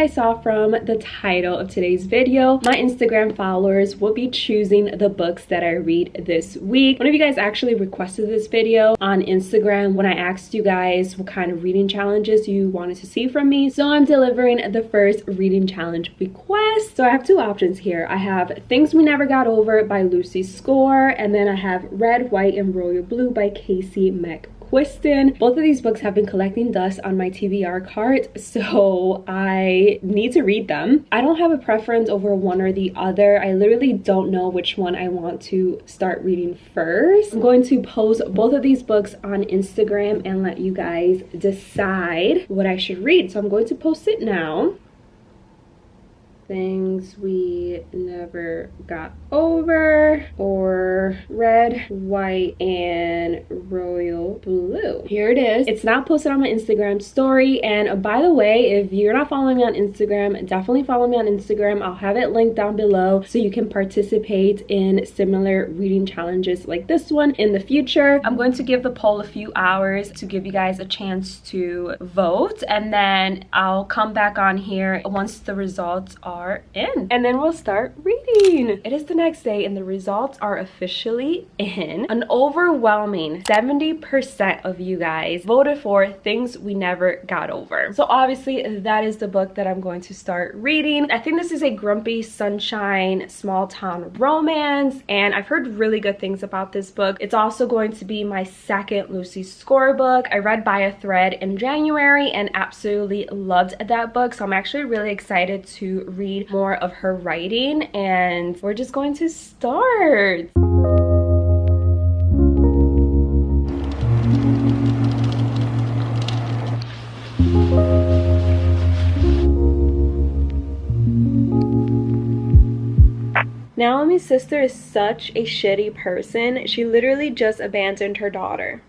guys saw from the title of today's video, my Instagram followers will be choosing the books that I read this week. One of you guys actually requested this video on Instagram when I asked you guys what kind of reading challenges you wanted to see from me. So I'm delivering the first reading challenge request. So I have two options here. I have Things We Never Got Over by Lucy Score, and then I have Red, White, and Royal Blue by Casey McQuiston. Both of these books have been collecting dust on my TBR cart, so I need to read them. I don't have a preference over one or the other. I literally don't know which one I want to start reading first. I'm going to post both of these books on Instagram and let you guys decide what I should read. So I'm going to post it now. Things We Never Got Over, or Red, White, and Royal Blue. Here it is. It's not posted on my Instagram story, and by the way, if you're not following me on Instagram, definitely follow me on Instagram. I'll have it linked down below so you can participate in similar reading challenges like this one in the future. I'm going to give the poll a few hours to give you guys a chance to vote, and then I'll come back on here once the results are in, and then we'll start reading. It is the next day and the results are officially in. An overwhelming 70% of you guys voted for Things We Never Got Over. So obviously that is the book that I'm going to start reading. I think this is a grumpy sunshine small town romance, and I've heard really good things about this book. It's also going to be my second Lucy Score book. I read By a Thread in January and absolutely loved that book, so I'm actually really excited to read more of her writing, and we're just going to start. Naomi's sister is such a shitty person. She literally just abandoned her daughter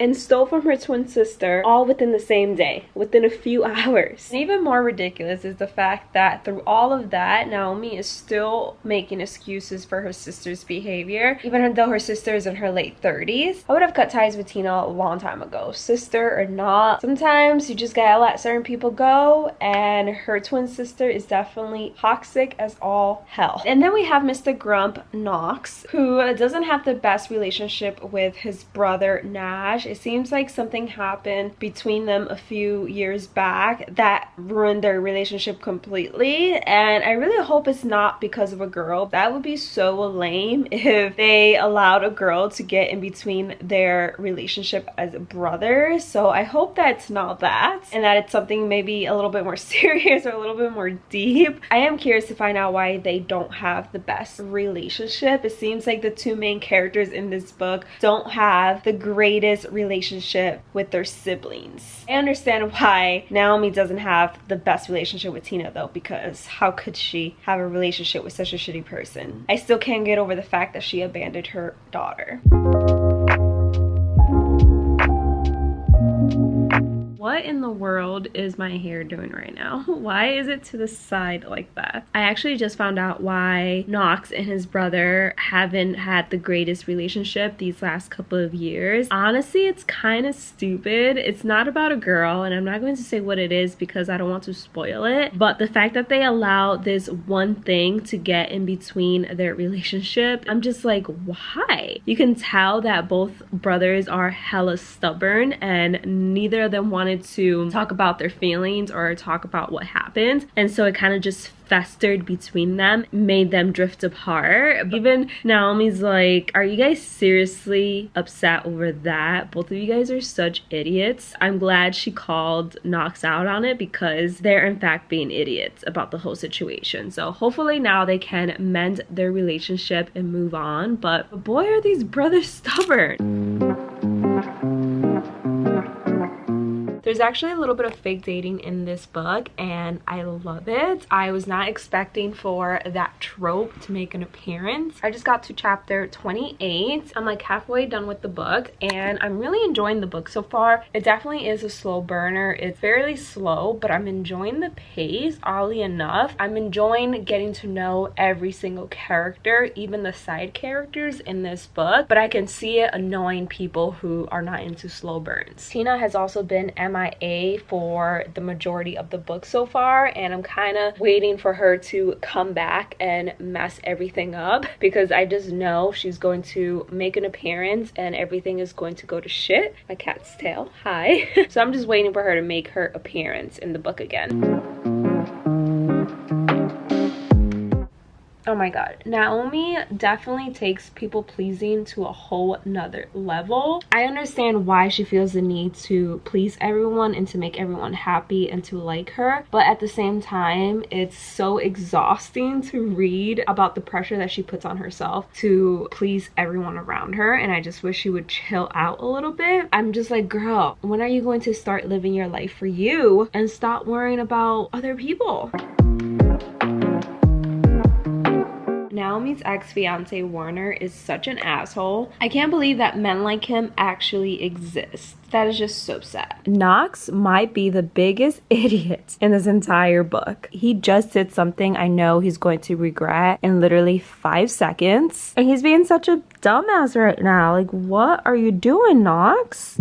and stole from her twin sister, all within the same day, within a few hours. And even more ridiculous is the fact that through all of that, Naomi is still making excuses for her sister's behavior, even though her sister is in her late 30s. I would have cut ties with Tina a long time ago, sister or not. Sometimes you just gotta let certain people go, and her twin sister is definitely toxic as all hell. And then we have Mr. Grump Knox, who doesn't have the best relationship with his brother Nash. It seems like something happened between them a few years back that ruined their relationship completely, and I really hope it's not because of a girl. That would be so lame if they allowed a girl to get in between their relationship as brothers. So I hope that's not that, and that it's something maybe a little bit more serious or a little bit more deep. I am curious to find out why they don't have the best relationship. It seems like the two main characters in this book don't have the greatest relationship with their siblings. I understand why Naomi doesn't have the best relationship with Tina though, because how could she have a relationship with such a shitty person? I still can't get over the fact that she abandoned her daughter. What in the world is my hair doing right now? Why is it to the side like that? I actually just found out why Knox and his brother haven't had the greatest relationship these last couple of years. Honestly, it's kind of stupid. It's not about a girl, and I'm not going to say what it is because I don't want to spoil it, but the fact that they allow this one thing to get in between their relationship, I'm just like, why? You can tell that both brothers are hella stubborn, and neither of them wanted to talk about their feelings or talk about what happened, and so it kind of just festered between them, made them drift apart. Even Naomi's like, are you guys seriously upset over that? Both of you guys are such idiots. I'm glad she called Knox out on it, because they're in fact being idiots about the whole situation. So hopefully now they can mend their relationship and move on, but boy are these brothers stubborn. There's actually a little bit of fake dating in this book, and I love it. I was not expecting for that trope to make an appearance. I just got to chapter 28. I'm like halfway done with the book, and I'm really enjoying the book so far. It definitely is a slow burner. It's fairly slow, but I'm enjoying the pace, oddly enough. I'm enjoying getting to know every single character, even the side characters in this book, but I can see it annoying people who are not into slow burns. Tina has also been MIA for the majority of the book so far, and I'm kind of waiting for her to come back and mess everything up, because I just know she's going to make an appearance and everything is going to go to shit. My cat's tail, hi. So I'm just waiting for her to make her appearance in the book again. Oh my god, Naomi definitely takes people pleasing to a whole nother level. I understand why she feels the need to please everyone and to make everyone happy and to like her, but at the same time it's so exhausting to read about the pressure that she puts on herself to please everyone around her, and I just wish she would chill out a little bit. I'm just like, girl, when are you going to start living your life for you and stop worrying about other people? Naomi's ex-fiance Warner is such an asshole. I can't believe that men like him actually exist. That is just so sad. Knox might be the biggest idiot in this entire book. He just did something I know he's going to regret in literally 5 seconds. And he's being such a dumbass right now. Like, what are you doing, Knox?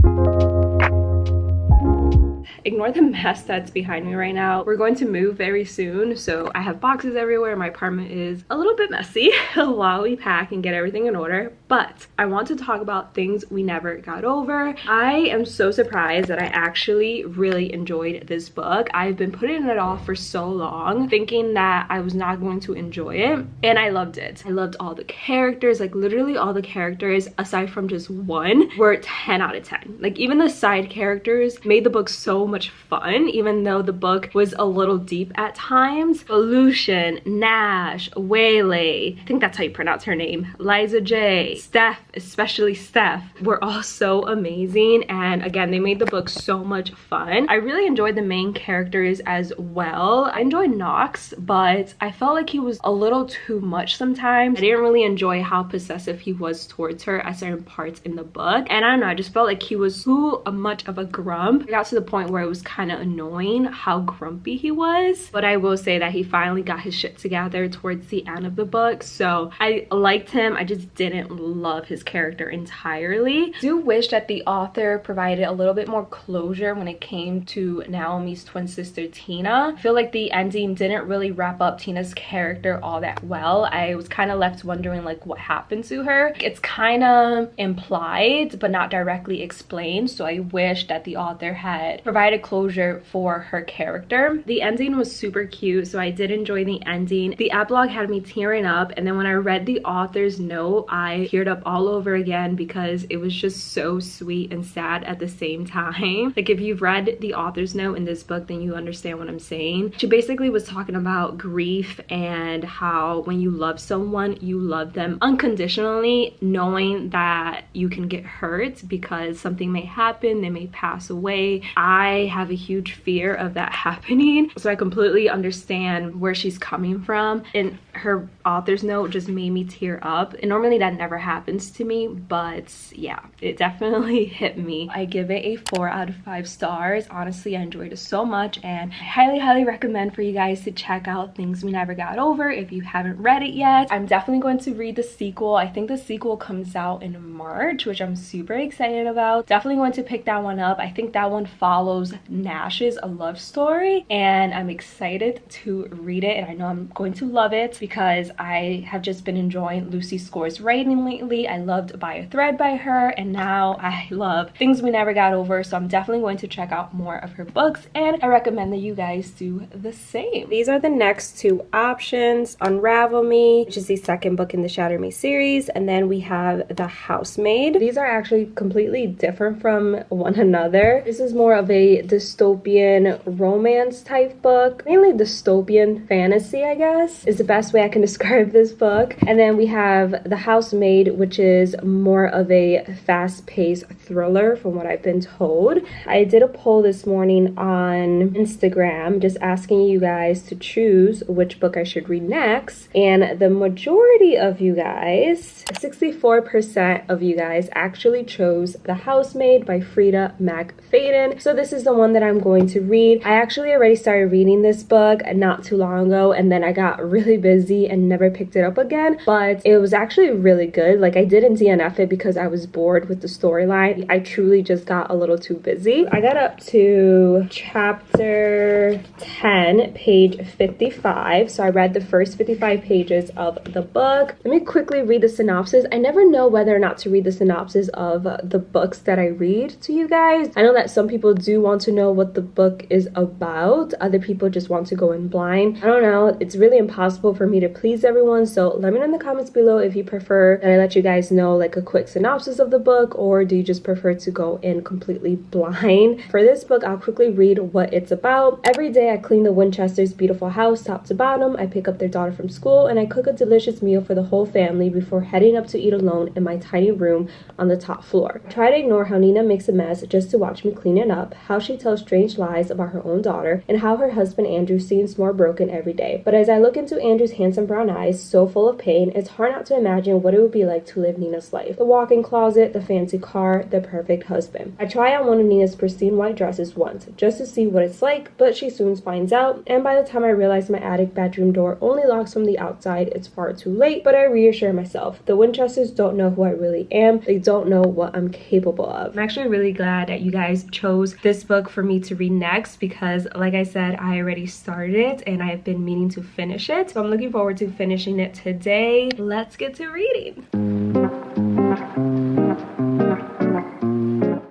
Ignore the mess that's behind me right now. We're going to move very soon, so I have boxes everywhere. My apartment is a little bit messy while we pack and get everything in order, but I want to talk about things we never got over. I am so surprised that I actually really enjoyed this book. I've been putting it off for so long, thinking that I was not going to enjoy it, and I loved it. I loved all the characters, like literally all the characters aside from just one were 10 out of 10. Like even the side characters made the book so much fun, even though the book was a little deep at times. Lucian, Nash, Waylay, I think that's how you pronounce her name, Liza J, Steph, especially Steph, were all so amazing, and again they made the book so much fun. I really enjoyed the main characters as well. I enjoyed Knox, but I felt like he was a little too much sometimes. I didn't really enjoy how possessive he was towards her at certain parts in the book, and I don't know, I just felt like he was too much of a grump. It got to the point where it was kind of annoying how grumpy he was, but I will say that he finally got his shit together towards the end of the book, so I liked him. I just didn't love his character entirely. I do wish that the author provided a little bit more closure when it came to Naomi's twin sister Tina. I feel like the ending didn't really wrap up Tina's character all that well. I was kind of left wondering like what happened to her. It's kind of implied but not directly explained, so I wish that the author had provided closure for her character. The ending was super cute, so I did enjoy the ending. The epilogue had me tearing up, and then when I read the author's note, I teared up all over again because it was just so sweet and sad at the same time. Like if you've read the author's note in this book, then you understand what I'm saying. She basically was talking about grief and how when you love someone, you love them unconditionally, knowing that you can get hurt because something may happen, they may pass away. I have a huge fear of that happening, so I completely understand where she's coming from, and her author's note just made me tear up. And normally that never happens to me, but yeah, it definitely hit me. I give it a 4 out of 5 stars. Honestly, I enjoyed it so much, and I highly recommend for you guys to check out Things We Never Got Over if you haven't read it yet. I'm definitely going to read the sequel. I think the sequel comes out in March, which I'm super excited about. Definitely going to pick that one up. I think that one follows Nash's A Love Story, and I'm excited to read it, and I know I'm going to love it because I have just been enjoying Lucy Score's writing lately. I loved By a Thread by her, and now I love Things We Never Got Over, so I'm definitely going to check out more of her books, and I recommend that you guys do the same. These are the next 2 options: Unravel Me, which is the second book in the Shatter Me series, and then we have The Housemaid. These are actually completely different from one another. This is more of a dystopian romance type book, mainly dystopian fantasy, I guess is the best way I can describe this book. And then we have The Housemaid, which is more of a fast-paced thriller from what I've been told. I did a poll this morning on Instagram just asking you guys to choose which book I should read next, and the majority of you guys, 64% of you guys, actually chose The Housemaid by Frida McFadden. So this is is the one that I'm going to read. I actually already started reading this book not too long ago, and then I got really busy and never picked it up again, but it was actually really good. Like, I didn't DNF it because I was bored with the storyline. I truly just got a little too busy. I got up to chapter 10, page 55, so I read the first 55 pages of the book. Let me quickly read the synopsis. I never know whether or not to read the synopsis of the books that I read to you guys. I know that some people do want to know what the book is about. Other people just want to go in blind. I don't know. It's really impossible for me to please everyone, so let me know in the comments below if you prefer that I let you guys know like a quick synopsis of the book, or do you just prefer to go in completely blind. For this book, I'll quickly read what it's about. Every day I clean the Winchesters' beautiful house top to bottom. I pick up their daughter from school and I cook a delicious meal for the whole family before heading up to eat alone in my tiny room on the top floor. I try to ignore how Nina makes a mess just to watch me clean it up, how she tells strange lies about her own daughter, and how her husband Andrew seems more broken every day. But as I look into Andrew's handsome brown eyes, so full of pain, it's hard not to imagine what it would be like to live Nina's life. The walk-in closet, the fancy car, the perfect husband. I try on one of Nina's pristine white dresses once, just to see what it's like, but she soon finds out, and by the time I realize my attic bedroom door only locks from the outside, it's far too late, but I reassure myself. The Winchesters don't know who I really am. They don't know what I'm capable of. I'm actually really glad that you guys chose this book for me to read next, because like I said, I already started it and I've been meaning to finish it. So I'm looking forward to finishing it today. Let's get to reading.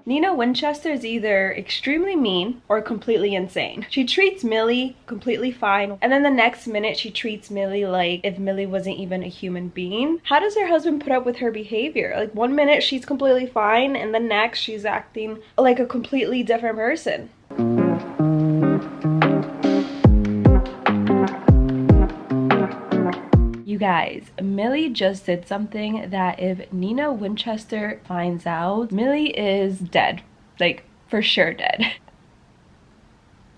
Nina Winchester is either extremely mean or completely insane. She treats Millie completely fine, and then the next minute she treats Millie like if Millie wasn't even a human being. How does her husband put up with her behavior? Like, one minute she's completely fine and the next she's acting like a completely different person. You guys, Millie just did something that if Nina Winchester finds out, Millie is dead. Like, for sure dead.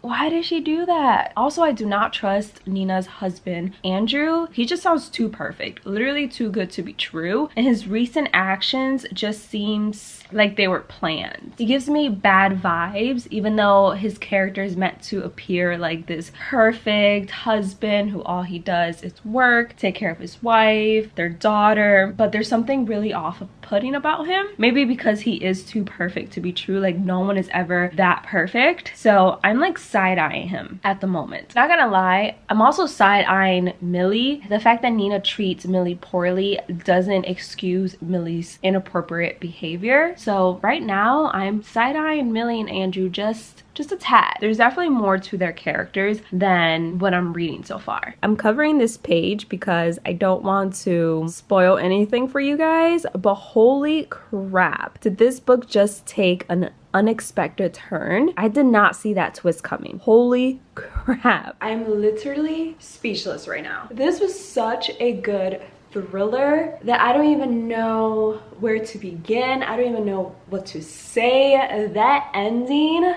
Why did she do that? Also, I do not trust Nina's husband, Andrew. He just sounds too perfect, literally too good to be true. And his recent actions just seems like they were planned. He gives me bad vibes, even though his character is meant to appear like this perfect husband who all he does is work, take care of his wife, their daughter. But there's something really off-putting about him. Maybe because he is too perfect to be true. Like, no one is ever that perfect. So I'm like side-eyeing him at the moment. Not gonna lie, I'm also side-eyeing Millie. The fact that Nina treats Millie poorly doesn't excuse Millie's inappropriate behavior. So right now, I'm side-eyeing Millie and Andrew just a tad. There's definitely more to their characters than what I'm reading so far. I'm covering this page because I don't want to spoil anything for you guys, but holy crap, did this book just take an unexpected turn. I did not see that twist coming. Holy crap. I'm literally speechless right now. This was such a good thriller that I don't even know where to begin. I don't even know what to say. That ending,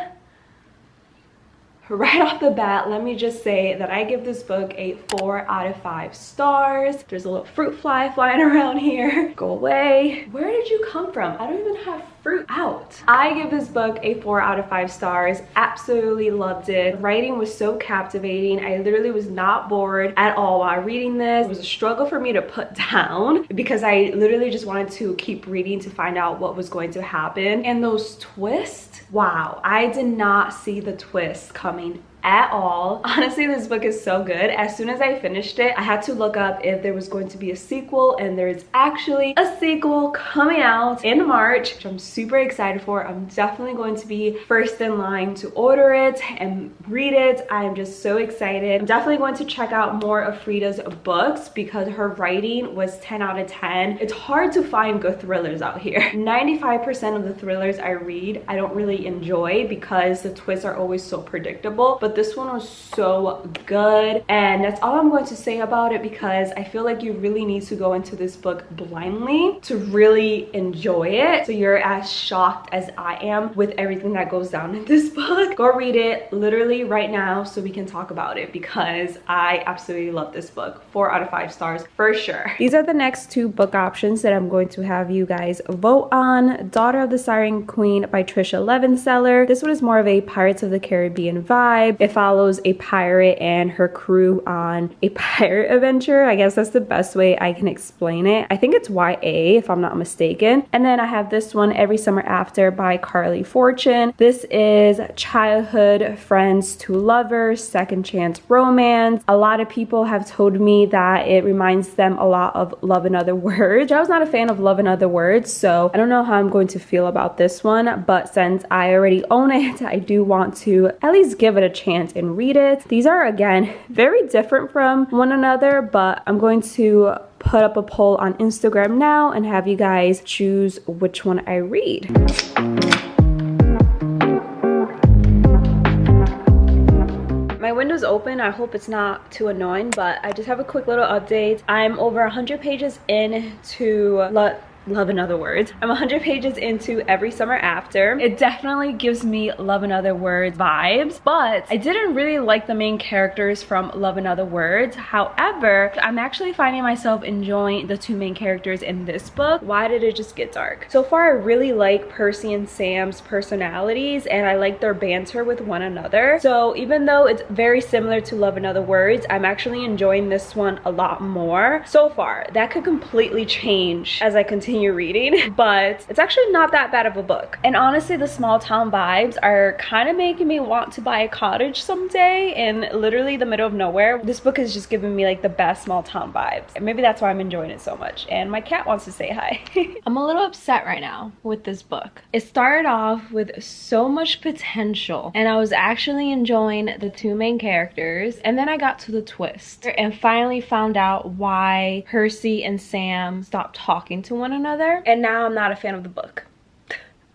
right off the bat, let me just say that I give this book a 4 out of 5 stars. There's a little fruit fly flying around here. Go away. Where did you come from? I don't even have fruit out. I give this book a 4 out of 5 stars. Absolutely loved it. The writing was so captivating. I literally was not bored at all while reading this. It was a struggle for me to put down because I literally just wanted to keep reading to find out what was going to happen. And those twists, wow, I did not see the twist coming at all. Honestly, this book is so good. As soon as I finished it, I had to look up if there was going to be a sequel, and there is actually a sequel coming out in March, which I'm super excited for. I'm definitely going to be first in line to order it and read it. I'm just so excited. I'm definitely going to check out more of Frida's books because her writing was 10 out of 10. It's hard to find good thrillers out here. 95% of the thrillers I read, I don't really enjoy because the twists are always so predictable. But this one was so good, and that's all I'm going to say about it, because I feel like you really need to go into this book blindly to really enjoy it, so you're as shocked as I am with everything that goes down in this book. Go read it literally right now so we can talk about it, because I absolutely love this book. 4 out of 5 stars for sure. These are the next 2 book options that I'm going to have you guys vote on. Daughter of the Siren Queen by Trisha Levenseller. This one is more of a Pirates of the Caribbean vibe. It follows a pirate and her crew on a pirate adventure. I guess that's the best way I can explain it. I think it's YA if I'm not mistaken. And then I have this one, Every Summer After by Carly Fortune. This is childhood friends to lovers, second chance romance. A lot of people have told me that it reminds them a lot of Love in Other Words. I was not a fan of Love in Other Words, so I don't know how I'm going to feel about this one, but since I already own it, I do want to at least give it a chance and read it. These are, again, very different from one another, but I'm going to put up a poll on Instagram now and have you guys choose which one I read. My window's open. I hope it's not too annoying, but I just have a quick little update. I'm over 100 pages into Love in Other Words. I'm 100 pages into Every Summer After. It definitely gives me Love in Other Words vibes, but I didn't really like the main characters from Love in Other Words. However, I'm actually finding myself enjoying the 2 main characters in this book. Why did it just get dark? So far, I really like Percy and Sam's personalities, and I like their banter with one another. So even though it's very similar to Love in Other Words, I'm actually enjoying this one a lot more so far. That could completely change as I continue reading, but it's actually not that bad of a book. And honestly, the small town vibes are kind of making me want to buy a cottage someday in literally the middle of nowhere. This book is just giving me like the best small town vibes, and maybe that's why I'm enjoying it so much. And my cat wants to say hi. I'm a little upset right now with this book. It started off with so much potential, and I was actually enjoying the 2 main characters, and then I got to the twist and finally found out why Percy and Sam stopped talking to one another. And now I'm not a fan of the book.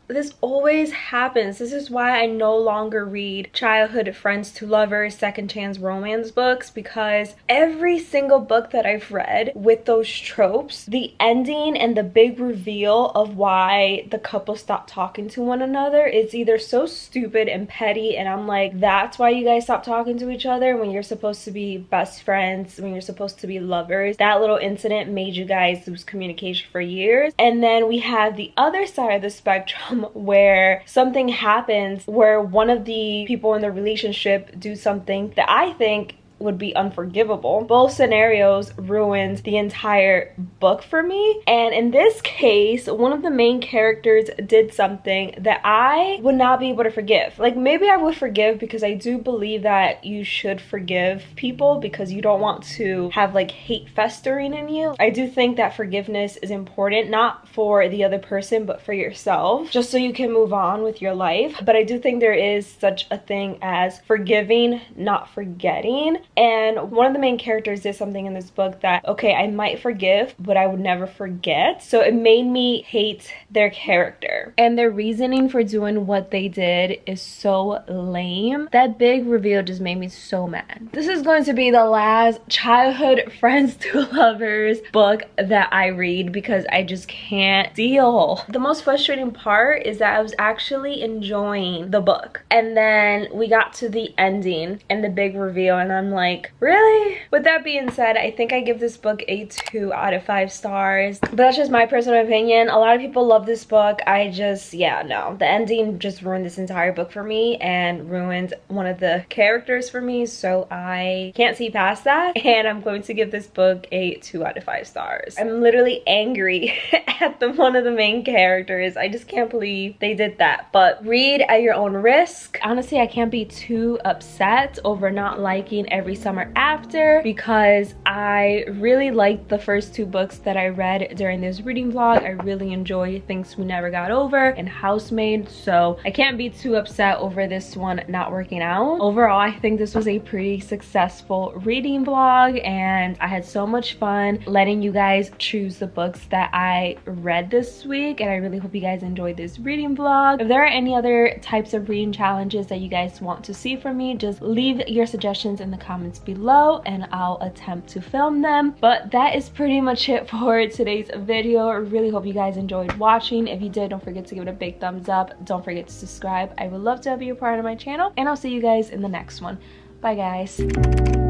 This always happens. This is why I no longer read childhood friends to lovers, second chance romance books, because every single book that I've read with those tropes, the ending and the big reveal of why the couple stopped talking to one another is either so stupid and petty, and I'm like, that's why you guys stopped talking to each other when you're supposed to be best friends, when you're supposed to be lovers. That little incident made you guys lose communication for years. And then we have the other side of the spectrum where something happens where one of the people in the relationship do something that I think would be unforgivable. Both scenarios ruined the entire book for me. And in this case, one of the main characters did something that I would not be able to forgive. Like, maybe I would forgive because I do believe that you should forgive people because you don't want to have like hate festering in you. I do think that forgiveness is important, not for the other person, but for yourself, just so you can move on with your life. But I do think there is such a thing as forgiving, not forgetting. And one of the main characters did something in this book that, okay, I might forgive, but I would never forget. So it made me hate their character. And their reasoning for doing what they did is so lame. That big reveal just made me so mad. This is going to be the last childhood friends to lovers book that I read because I just can't deal. The most frustrating part is that I was actually enjoying the book. And then we got to the ending and the big reveal, and I'm like, really? With that being said, I think I give this book a 2 out of 5 stars. But that's just my personal opinion. A lot of people love this book. I just, yeah, no. The ending just ruined this entire book for me and ruined one of the characters for me. So I can't see past that. And I'm going to give this book a 2 out of 5 stars. I'm literally angry at one of the main characters. I just can't believe they did that. But read at your own risk. Honestly, I can't be too upset over not liking every every summer after, because I really liked the first two books that I read during this reading vlog. I really enjoyed Things We Never Got Over and Housemaid, so I can't be too upset over this one not working out. Overall, I think this was a pretty successful reading vlog, and I had so much fun letting you guys choose the books that I read this week, and I really hope you guys enjoyed this reading vlog. If there are any other types of reading challenges that you guys want to see from me, just leave your suggestions in the comments below and I'll attempt to film them. But that is pretty much it for today's video. I really hope you guys enjoyed watching. If you did, don't forget to give it a big thumbs up. Don't forget to subscribe. I would love to have you a part of my channel, and I'll see you guys in the next one. Bye guys.